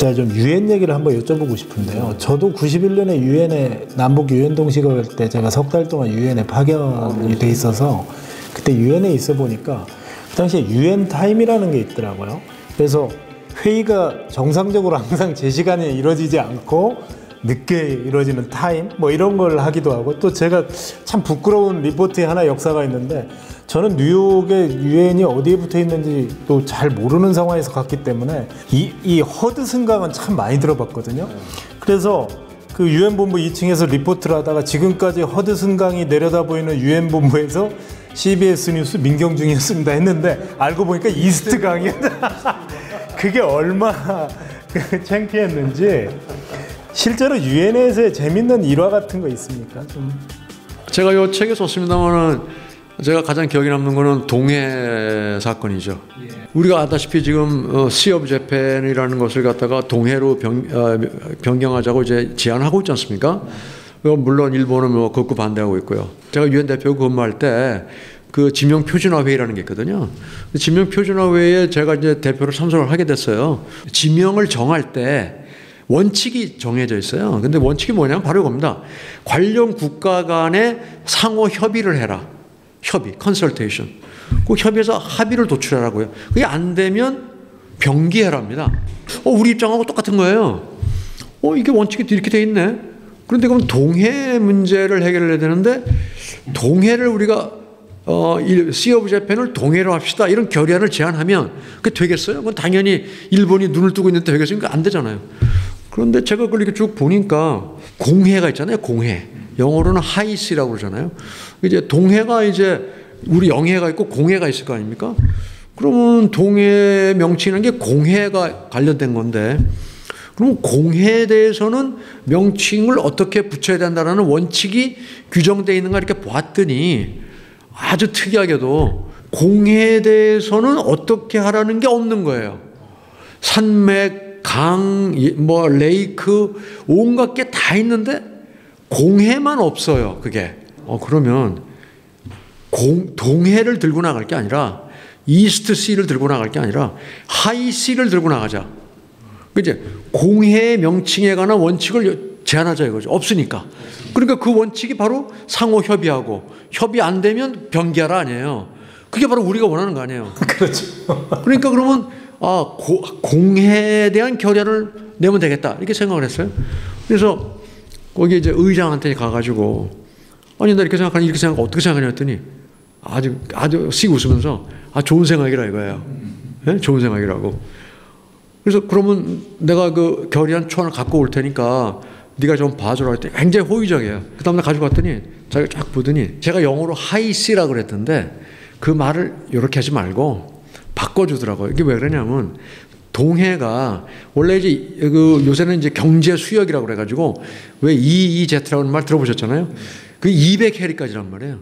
제가 좀 유엔 얘기를 한번 여쭤보고 싶은데요. 저도 91년에 유엔에 남북 유엔 동식을 할 때 제가 석 달 동안 유엔에 파견이 돼 있어서 그때 유엔에 있어 보니까 그 당시에 유엔 타임이라는 게 있더라고요. 그래서 회의가 정상적으로 항상 제 시간에 이루어지지 않고 늦게 이루어지는 타임 뭐 이런 걸 하기도 하고, 또 제가 참 부끄러운 리포트에 하나 역사가 있는데, 저는 뉴욕에 유엔이 어디에 붙어 있는지 또 잘 모르는 상황에서 갔기 때문에 이 허드슨강은 참 많이 들어봤거든요. 그래서 그 유엔 본부 2층에서 리포트를 하다가 지금까지 허드슨강이 내려다 보이는 유엔 본부에서 CBS 뉴스 민경중이었습니다 했는데, 알고 보니까 이스트강이었다. 그게 얼마나 창피했는지. 실제로 유엔에서의 재밌는 일화 같은 거 있습니까? 좀. 제가 이 책에 썼습니다만은 제가 가장 기억에 남는 거는 동해 사건이죠. 우리가 아다시피 지금 Sea of Japan이라는 것을 갖다가 동해로 변경하자고 이제 제안하고 있지 않습니까? 물론 일본은 뭐 극구 반대하고 있고요. 제가 유엔 대표 근무할 때 그 지명 표준화 회의라는 게 있거든요. 지명 표준화 회의에 제가 이제 대표로 참석을 하게 됐어요. 지명을 정할 때 원칙이 정해져 있어요. 근데 원칙이 뭐냐면 바로 이겁니다. 관련 국가 간에 상호 협의를 해라. 협의, 컨설테이션. 그 협의해서 합의를 도출하라고요. 그게 안 되면 병기해랍니다. 우리 입장하고 똑같은 거예요. 이게 원칙이 이렇게 돼 있네. 그런데 그럼 동해 문제를 해결해야 되는데, 동해를 우리가 Sea of Japan을 동해로 합시다, 이런 결의안을 제안하면 그게 되겠어요? 그건 당연히 일본이 눈을 뜨고 있는데 되겠어요? 그러니까 안 되잖아요. 그런데 제가 그걸 이렇게 쭉 보니까 공해가 있잖아요. 공해. 영어로는 하이시라고 그러잖아요. 이제 동해가 이제 우리 영해가 있고 공해가 있을 거 아닙니까? 그러면 동해 명칭이라는 게 공해가 관련된 건데, 그럼 공해에 대해서는 명칭을 어떻게 붙여야 된다는 원칙이 규정되어 있는가 이렇게 보았더니, 아주 특이하게도 공해에 대해서는 어떻게 하라는 게 없는 거예요. 산맥, 강, 뭐 레이크, 온갖 게 다 있는데 공해만 없어요. 그게. 그러면 동해를 들고 나갈 게 아니라, 이스트 시를 들고 나갈 게 아니라 하이 시를 들고 나가자. 이제 공해 명칭에 관한 원칙을 제안하자 이거죠. 없으니까. 그러니까 그 원칙이 바로 상호 협의하고, 협의 안 되면 병기하라 아니에요. 그게 바로 우리가 원하는 거 아니에요. 그렇죠. 그러니까 그러면 공해에 대한 결의안을 내면 되겠다 이렇게 생각을 했어요. 그래서 거기 이제 의장한테 가가지고, 아니 나 이렇게 생각하니, 이렇게 생각하고 어떻게 생각하냐 했더니 아주 씩 웃으면서 좋은 생각이라 이거예요. 네? 좋은 생각이라고. 그래서 그러면 내가 그 결의안 초안을 갖고 올 테니까 네가 좀 봐주라 했더니 굉장히 호의적이에요. 그 다음날 가지고 왔더니 자기가 쫙 보더니, 제가 영어로 하이시라고 그랬던데 그 말을 이렇게 하지 말고 바꿔주더라고요. 이게 왜 그러냐면, 동해가 원래 이제 요새는 이제 경제 수역이라고 그래가지고, 왜 EEZ라는 말 들어보셨잖아요. 그 200해리까지란 말이에요.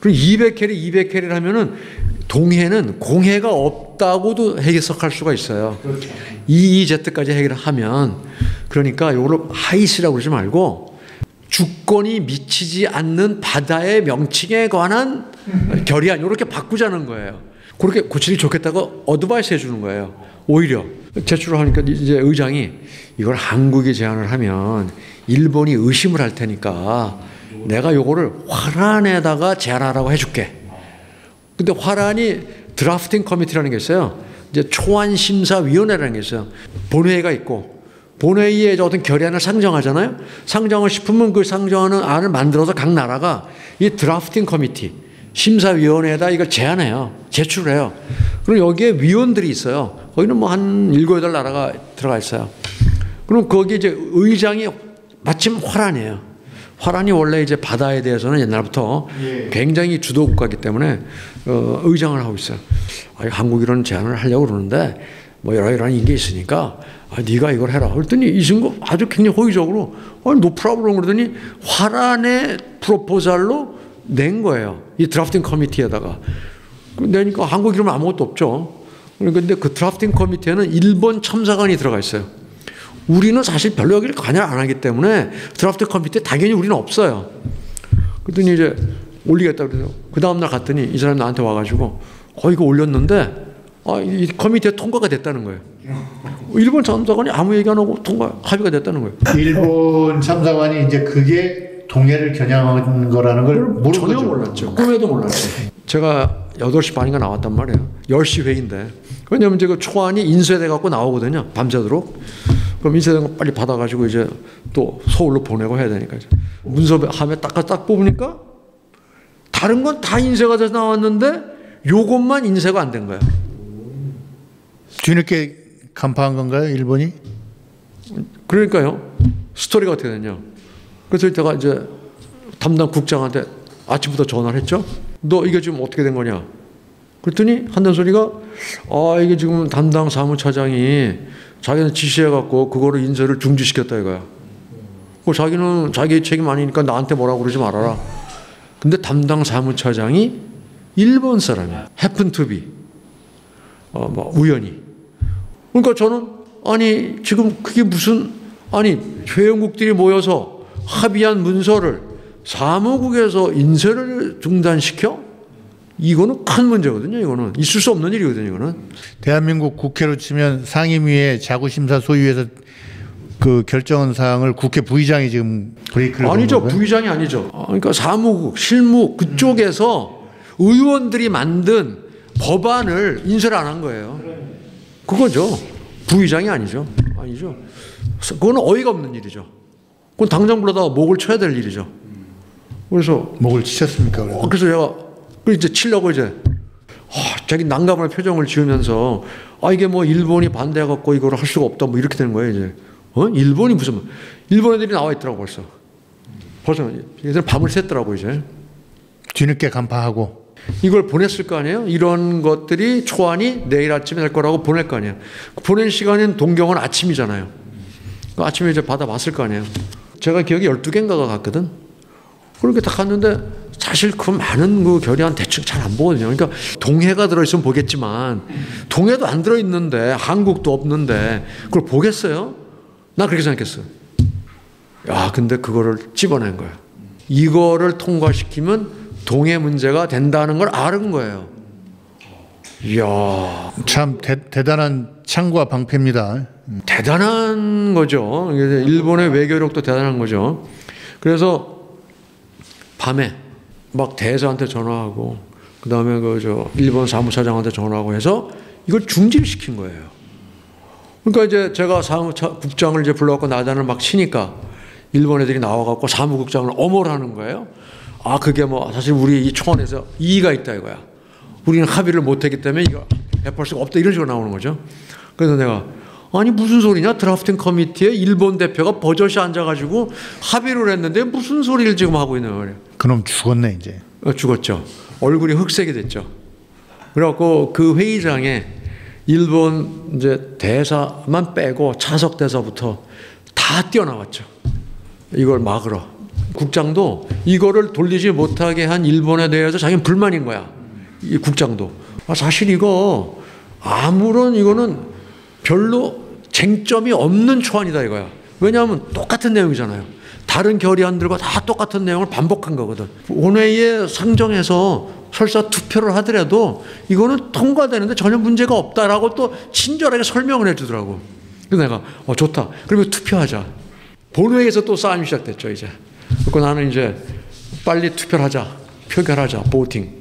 그럼 200해리 하면은 동해는 공해가 없다고도 해석할 수가 있어요. 그렇죠. EEZ까지 해결하면. 그러니까 이걸로 하이시라고 그러지 말고 주권이 미치지 않는 바다의 명칭에 관한 결의안 이렇게 바꾸자는 거예요. 그렇게 고치기 좋겠다고 어드바이스 해주는 거예요. 오히려 제출을 하니까 이제 의장이 이걸 한국이 제안을 하면 일본이 의심을 할 테니까 내가 요거를 화란에다가 제안하라고 해줄게. 근데 화란이 드라프팅 커미티라는 게 있어요. 이제 초안심사위원회라는 게 있어요. 본회의가 있고, 본회의에 어떤 결의안을 상정하잖아요. 상정을 싶으면 그 상정하는 안을 만들어서 각 나라가 이 드라프팅 커미티, 심사위원회에다 이걸 제안해요. 제출을 해요. 그리고 여기에 위원들이 있어요. 거기는 뭐 한 7, 8나라가 들어가 있어요. 그럼 거기 이제 의장이 마침 화란이에요. 화란이 원래 이제 바다에 대해서는 옛날부터 굉장히 주도 국가이기 때문에 의장을 하고 있어요. 한국이 이런 제안을 하려고 그러는데 뭐 이러이러한 게 있으니까 네가 이걸 해라. 그랬더니 이 친구 아주 굉장히 호의적으로 no problem 그러더니 화란의 프로포잘로 낸 거예요. 이 드래프팅 커미티에다가. 내니까 한국 이름은 아무것도 없죠. 그런데 그 드래프팅 커미티에는 일본 첨사관이 들어가 있어요. 우리는 사실 별로 여기를 관여를 안 하기 때문에 드래프트 커미티에 당연히 우리는 없어요. 그랬더니 이제 올리겠다 그래서 그 다음날 갔더니 이 사람이 나한테 와가지고 이거 올렸는데 이 커미티에 통과가 됐다는 거예요. 일본 참사관이 아무 얘기 안 하고 합의가 됐다는 거예요. 일본 참사관이 이제 그게 동해를 겨냥한 거라는 걸 모르고 전혀 몰랐죠. 꿈에도 몰랐죠. 제가 8시 반인가 나왔단 말이에요. 10시 회의인데. 왜냐면 이제 그 초안이 인쇄돼 갖고 나오거든요. 밤새도록. 그럼 인쇄된 거 빨리 받아가지고 이제 또 서울로 보내고 해야 되니까. 문서함에 딱 뽑으니까 다른 건 다 인쇄가 돼서 나왔는데 요것만 인쇄가 안 된 거야. 뒤늦게 간파한 건가요, 일본이? 그러니까요. 스토리가 어떻게 됐냐. 그래서 제가 이제 담당 국장한테 아침부터 전화를 했죠. 너 이게 지금 어떻게 된 거냐. 그랬더니 한다는 소리가 이게 지금 담당 사무차장이 자기는 지시해갖고 그거를 인쇄를 중지시켰다 이거야. 자기는 자기 책임 아니니까 나한테 뭐라고 그러지 말아라. 근데 담당 사무차장이 일본 사람이야. happen to be. 우연히. 그러니까 저는 아니 지금 그게 무슨 회원국들이 모여서 합의한 문서를 사무국에서 인쇄를 중단시켜? 이거는 큰 문제거든요. 이거는 있을 수 없는 일이거든요. 이거는. 대한민국 국회로 치면 상임위의 자구심사 소위에서 그 결정한 사항을 국회 부의장이 지금 브레이크를 아니죠. 거예요? 부의장이 아니죠. 그러니까 사무국, 실무 그쪽에서 의원들이 만든 법안을 인쇄를 안 한 거예요. 그거죠. 부의장이 아니죠. 아니죠. 그거는 어이가 없는 일이죠. 그건 당장 불러다가 목을 쳐야 될 일이죠. 그래서 목을 치셨습니까? 그래서 제가 이제 치려고 이제 자기 난감한 표정을 지으면서 이게 뭐 일본이 반대해갖고 이걸 할 수가 없다 뭐 이렇게 되는 거예요 이제. 일본이 무슨 일본 애들이 나와 있더라고 벌써 얘들 밤을 샜더라고 이제. 뒤늦게 간파하고. 이걸 보냈을 거 아니에요. 이런 것들이 초안이 내일 아침에 될 거라고 보낼 거 아니에요. 보낸 시간은 동경은 아침이잖아요. 아침에 이제 받아봤을 거 아니에요. 제가 기억이 12개인가가 갔거든. 그렇게 딱 갔는데 사실 그 많은 그 결의안 대충 잘 안 보거든요. 그러니까 동해가 들어있으면 보겠지만 동해도 안 들어있는데 한국도 없는데 그걸 보겠어요? 나 그렇게 생각했어. 야, 근데 그거를 집어낸 거야. 이거를 통과시키면 동해 문제가 된다는 걸 아는 거예요. 이야. 참 대단한 창과 방패입니다. 대단한 거죠. 일본의 외교력도 대단한 거죠. 그래서 밤에 막 대사한테 전화하고 그다음에 일본 사무차장한테 전화하고 해서 이걸 중지를 시킨 거예요. 그러니까 이제 제가 국장을 이제 불러갖고 나단을 막 치니까 일본 애들이 나와갖고 사무국장을 엄호하는 거예요. 그게 뭐 사실 우리 이 초원에서 이의가 있다 이거야. 우리는 합의를 못했기 때문에 이거 베풀 수가 없다 이런 식으로 나오는 거죠. 그래서 내가 아니 무슨 소리냐, 드라프팅 커미티에 일본 대표가 버젓이 앉아가지고 합의를 했는데 무슨 소리를 지금 하고 있는 거예요. 그놈 죽었네 이제. 죽었죠. 얼굴이 흑색이 됐죠. 그래갖고 그 회의장에 일본 이제 대사만 빼고 차석 대사부터 다 뛰어나왔죠. 이걸 막으러. 국장도 이거를 돌리지 못하게 한 일본에 대해서 자기는 불만인 거야. 이 국장도. 사실 이거 이거는 별로 쟁점이 없는 초안이다 이거야. 왜냐하면 똑같은 내용이잖아요. 다른 결의안들과 다 똑같은 내용을 반복한 거거든. 본회의에 상정해서 설사 투표를 하더라도 이거는 통과되는데 전혀 문제가 없다라고 또 친절하게 설명을 해주더라고. 그래서 내가 좋다. 그러면 투표하자. 본회의에서 또 싸움이 시작됐죠 이제. 그리고 나는 이제 빨리 투표를 하자. 표결하자. 보팅.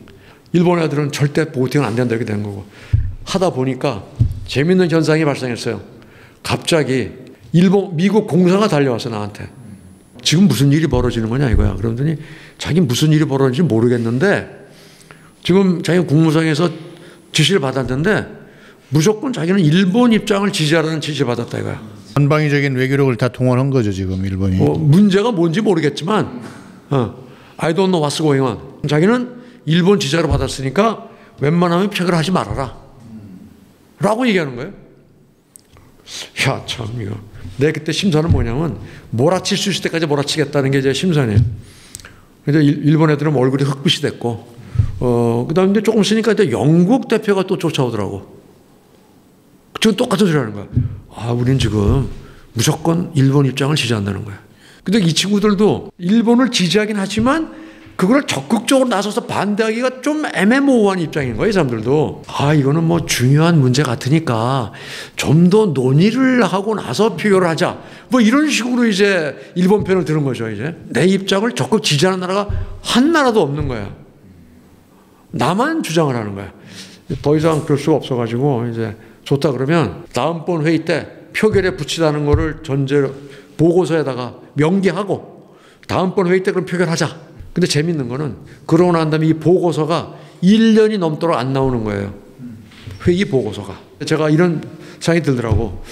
일본 애들은 절대 보팅은 안 된다 이렇게 된 거고. 하다 보니까 재밌는 현상이 발생했어요. 갑자기 미국 공사가 달려와서 나한테 지금 무슨 일이 벌어지는 거냐 이거야. 그러더니 자기 무슨 일이 벌어지는지 모르겠는데 지금 자기 국무성에서 지시를 받았는데 무조건 자기는 일본 입장을 지지하라는 지시를 받았다 이거야. 전방위적인 외교력을 다 동원한 거죠 지금 일본이. 문제가 뭔지 모르겠지만 I don't know what's going on. 자기는 일본 지시를 받았으니까 웬만하면 표결하지 말아라 라고 얘기하는 거예요. 야, 참 이거. 내 그때 심사는 뭐냐면 몰아칠 수 있을 때까지 몰아치겠다는 게 제 심사네요. 근데 일본 애들은 얼굴이 흑빛이 됐고 그다음에 이제 조금 쓰니까 이제 영국 대표가 또 쫓아오더라고. 지금 똑같은 소리 하는 거야. 우린 지금 무조건 일본 입장을 지지한다는 거야. 근데 이 친구들도 일본을 지지하긴 하지만 그걸 적극적으로 나서서 반대하기가 좀 애매모호한 입장인 거예요, 이 사람들도. 아, 이거는 뭐 중요한 문제 같으니까 좀 더 논의를 하고 나서 표결을 하자. 뭐 이런 식으로 이제 일본 편을 들은 거죠, 이제. 내 입장을 적극 지지하는 나라가 한 나라도 없는 거야. 나만 주장을 하는 거야. 더 이상 그럴 수가 없어가지고 이제 좋다 그러면 다음번 회의 때 표결에 붙이라는 거를 전제로 보고서에다가 명기하고 다음번 회의 때 그럼 표결하자. 근데 재밌는 거는 그러고 난 다음에 이 보고서가 1년이 넘도록 안 나오는 거예요. 회의 보고서가. 제가 이런 생각이 들더라고.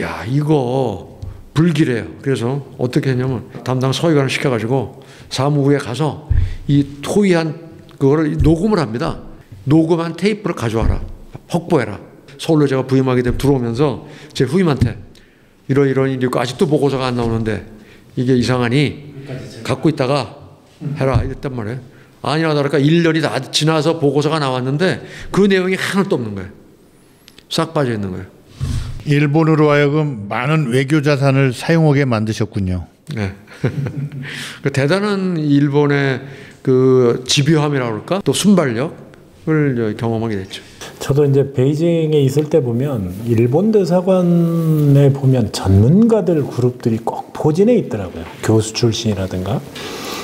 야, 이거 불길해요. 그래서 어떻게 했냐면 담당 서기관을 시켜가지고 사무부에 가서 이 토의한 그거를 녹음을 합니다. 녹음한 테이프를 가져와라. 확보해라. 서울로 제가 부임하게 되면 들어오면서 제 후임한테 이런 일이 있고 아직도 보고서가 안 나오는데 이게 이상하니 갖고 있다가 해라 이랬단 말이에요. 아니라 다를까 1년이 다 지나서 보고서가 나왔는데 그 내용이 하나도 없는 거예요. 싹 빠져 있는 거예요. 일본으로 하여금 많은 외교 자산을 사용하게 만드셨군요. 네. 그 대단한 일본의 그 집요함이라고 그럴까? 또 순발력을 경험하게 됐죠. 저도 이제 베이징에 있을 때 보면 일본 대사관에 보면 전문가들 그룹들이 꼭 포진해 있더라고요. 교수 출신이라든가.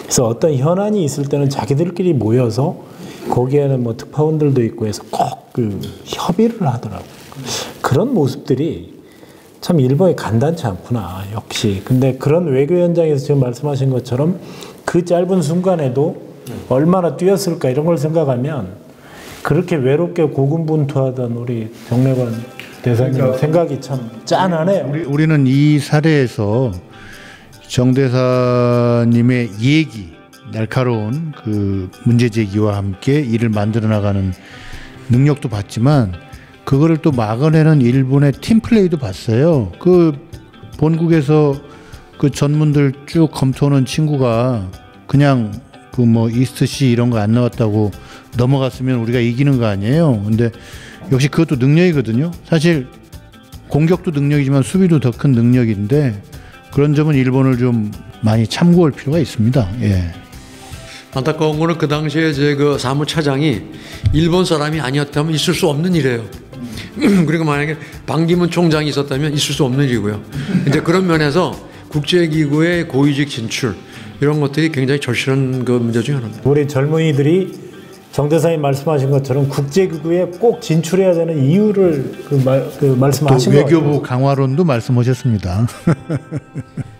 그래서 어떤 현안이 있을 때는 자기들끼리 모여서 거기에는 뭐 특파원들도 있고 해서 꼭 그 협의를 하더라고요. 그런 모습들이 참 일본이 간단치 않구나, 역시. 근데 그런 외교 현장에서 지금 말씀하신 것처럼 그 짧은 순간에도 얼마나 뛰었을까 이런 걸 생각하면 그렇게 외롭게 고군분투하던 우리 정례관 대사님 생각이 참 짠하네요. 우리는 이 사례에서 정 대사님의 얘기, 날카로운 그 문제 제기와 함께 일을 만들어 나가는 능력도 봤지만 그거를 또 막아내는 일본의 팀플레이도 봤어요. 그 본국에서 그 전문들 쭉 검토하는 친구가 그냥 그 뭐 이스트C 이런 거 안 나왔다고 넘어갔으면 우리가 이기는 거 아니에요. 근데 역시 그것도 능력이거든요. 사실 공격도 능력이지만 수비도 더 큰 능력인데 그런 점은 일본을 좀 많이 참고할 필요가 있습니다. 예. 안타까운 거는 그 당시에 제 그 사무차장이 일본 사람이 아니었다면 있을 수 없는 일이에요. 그리고 만약에 반기문 총장이 있었다면 있을 수 없는 일이고요. 이제 그런 면에서 국제기구의 고위직 진출 이런 것들이 굉장히 절실한 그 문제 중에 하나입니다. 우리 젊은이들이 정 대사님 말씀하신 것처럼 국제기구에 꼭 진출해야 되는 이유를 말씀하신 또 거예요. 외교부 강화론도 말씀하셨습니다.